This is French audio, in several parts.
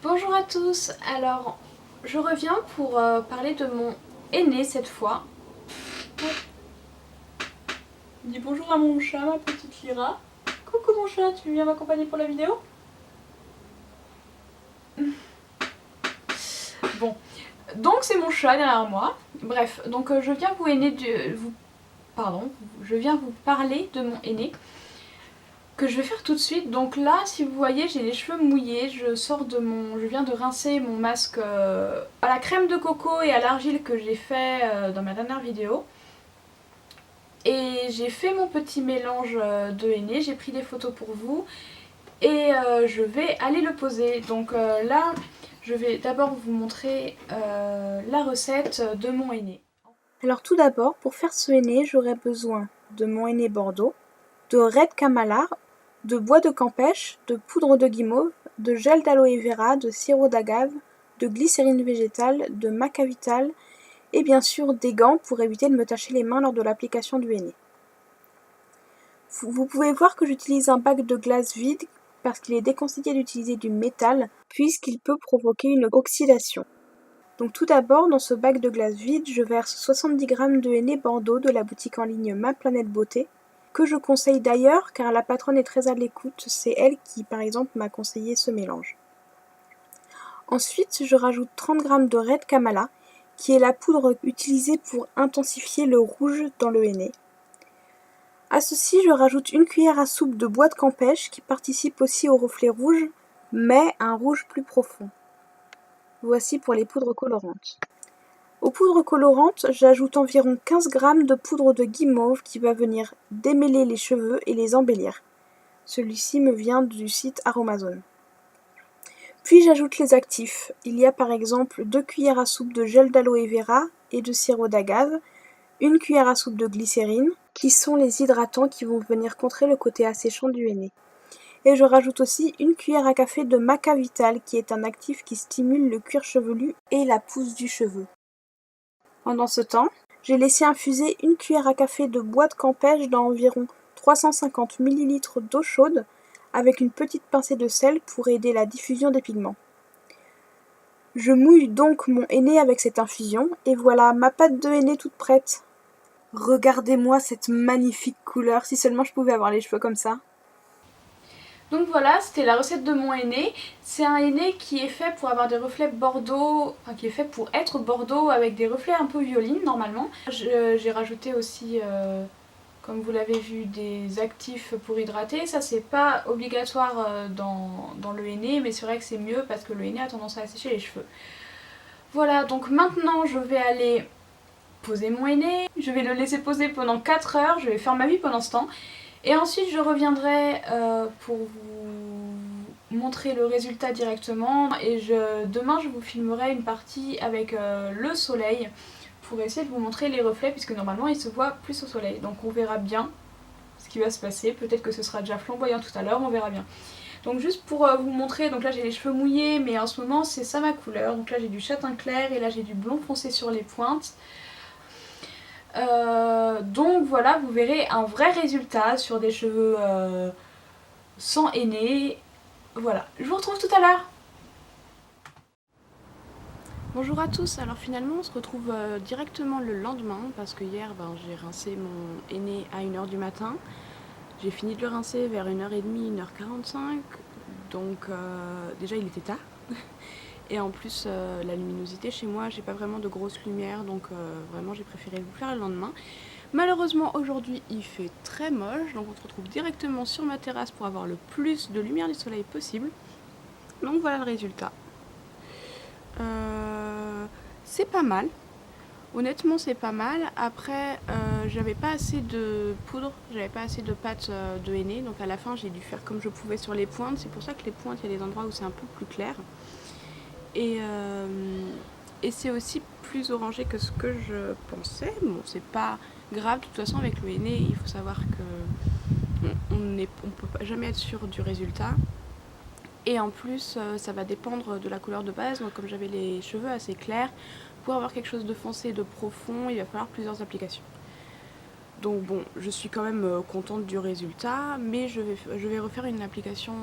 Bonjour à tous, alors je reviens pour parler de mon aîné cette fois. Dis bonjour à mon chat, ma petite Lyra. Coucou mon chat, tu viens m'accompagner pour la vidéo? Bon, donc c'est mon chat derrière moi. Bref, donc je viens je viens vous parler de mon aîné que je vais faire tout de suite. Donc là, si vous voyez, j'ai les cheveux mouillés. Je viens de rincer mon masque à la crème de coco et à l'argile que j'ai fait dans ma dernière vidéo. Et j'ai fait mon petit mélange de henné, j'ai pris des photos pour vous et je vais aller le poser. Donc là, je vais d'abord vous montrer la recette de mon henné. Alors tout d'abord, pour faire ce henné, j'aurai besoin de mon henné Bordeaux, de Red Kamalar, de bois de campèche, de poudre de guimauve, de gel d'aloe vera, de sirop d'agave, de glycérine végétale, de maca vital et bien sûr des gants pour éviter de me tacher les mains lors de l'application du henné. Vous pouvez voir que j'utilise un bac de glace vide parce qu'il est déconseillé d'utiliser du métal puisqu'il peut provoquer une oxydation. Donc tout d'abord, dans ce bac de glace vide, je verse 70 g de henné Bordeaux de la boutique en ligne Ma Planète Beauté, que je conseille d'ailleurs car la patronne est très à l'écoute, c'est elle qui par exemple m'a conseillé ce mélange. Ensuite, je rajoute 30 g de Red Kamala, qui est la poudre utilisée pour intensifier le rouge dans le henné. À ceci, je rajoute une cuillère à soupe de bois de campèche qui participe aussi au reflet rouge, mais un rouge plus profond. Voici pour les poudres colorantes. Aux poudres colorantes, j'ajoute environ 15 g de poudre de guimauve qui va venir démêler les cheveux et les embellir. Celui-ci me vient du site Aromazone. Puis j'ajoute les actifs. Il y a par exemple 2 cuillères à soupe de gel d'aloe vera et de sirop d'agave, une cuillère à soupe de glycérine, qui sont les hydratants qui vont venir contrer le côté asséchant du henné. Et je rajoute aussi une cuillère à café de maca vital, qui est un actif qui stimule le cuir chevelu et la pousse du cheveu. Pendant ce temps, j'ai laissé infuser une cuillère à café de bois de campèche dans environ 350 ml d'eau chaude, avec une petite pincée de sel pour aider la diffusion des pigments. Je mouille donc mon henné avec cette infusion, et voilà ma pâte de henné toute prête. Regardez-moi cette magnifique couleur, si seulement je pouvais avoir les cheveux comme ça. Donc voilà, c'était la recette de mon henné. C'est un henné qui est fait pour avoir des reflets bordeaux, enfin qui est fait pour être bordeaux avec des reflets un peu violines normalement. J'ai rajouté aussi, comme vous l'avez vu, des actifs pour hydrater. Ça c'est pas obligatoire dans le henné, mais c'est vrai que c'est mieux parce que le henné a tendance à assécher les cheveux. Voilà, donc maintenant je vais aller poser mon henné. Je vais le laisser poser pendant 4 heures, je vais faire ma vie pendant ce temps. Et ensuite je reviendrai pour vous montrer le résultat directement. Et demain je vous filmerai une partie avec le soleil pour essayer de vous montrer les reflets puisque normalement il se voit plus au soleil. Donc on verra bien ce qui va se passer. Peut-être que ce sera déjà flamboyant tout à l'heure, on verra bien. Donc juste pour vous montrer, donc là j'ai les cheveux mouillés mais en ce moment c'est ça ma couleur. Donc là j'ai du châtain clair et là j'ai du blond foncé sur les pointes. Donc voilà, vous verrez un vrai résultat sur des cheveux sans henné. Voilà, je vous retrouve tout à l'heure. Bonjour à tous, alors finalement on se retrouve directement le lendemain parce que hier j'ai rincé mon henné à 1h du matin. J'ai fini de le rincer vers 1h30, 1h45, donc déjà il était tard. Et en plus la luminosité chez moi, j'ai pas vraiment de grosse lumière, donc vraiment j'ai préféré vous faire le lendemain. Malheureusement aujourd'hui il fait très moche, donc on se retrouve directement sur ma terrasse pour avoir le plus de lumière du soleil possible. Donc voilà le résultat. C'est pas mal, honnêtement c'est pas mal. Après j'avais pas assez de poudre, j'avais pas assez de pâte de henné, donc à la fin j'ai dû faire comme je pouvais sur les pointes. C'est pour ça que les pointes, il y a des endroits où c'est un peu plus clair. Et c'est aussi plus orangé que ce que je pensais. Bon, c'est pas grave, de toute façon avec le henné il faut savoir que on peut jamais être sûr du résultat. Et en plus ça va dépendre de la couleur de base, donc comme j'avais les cheveux assez clairs, pour avoir quelque chose de foncé et de profond il va falloir plusieurs applications. Donc bon, je suis quand même contente du résultat, mais je vais refaire une application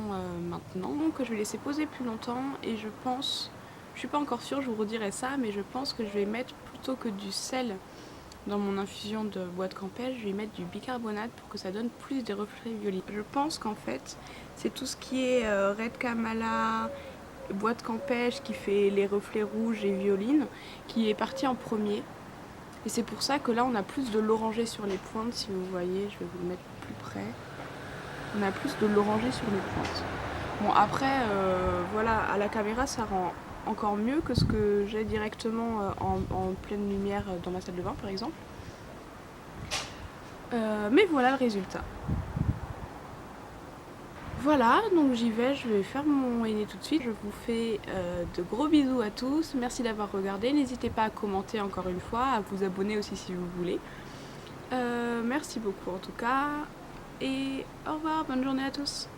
maintenant que je vais laisser poser plus longtemps et je pense, je suis pas encore sûre, je vous redirai ça, mais je pense que je vais mettre plutôt que du sel dans mon infusion de bois de campèche, je vais mettre du bicarbonate pour que ça donne plus des reflets violets. Je pense qu'en fait, c'est tout ce qui est red kamala, bois de campèche qui fait les reflets rouges et violines qui est parti en premier. Et c'est pour ça que là on a plus de l'orangé sur les pointes, si vous voyez, je vais vous le mettre plus près. On a plus de l'orangé sur les pointes. Bon après, voilà, à la caméra ça rend encore mieux que ce que j'ai directement en pleine lumière dans ma salle de bain par exemple. Mais voilà le résultat. Voilà, donc j'y vais, je vais faire mon henné tout de suite. Je vous fais de gros bisous à tous. Merci d'avoir regardé. N'hésitez pas à commenter encore une fois, à vous abonner aussi si vous voulez. Merci beaucoup en tout cas. Et au revoir, bonne journée à tous.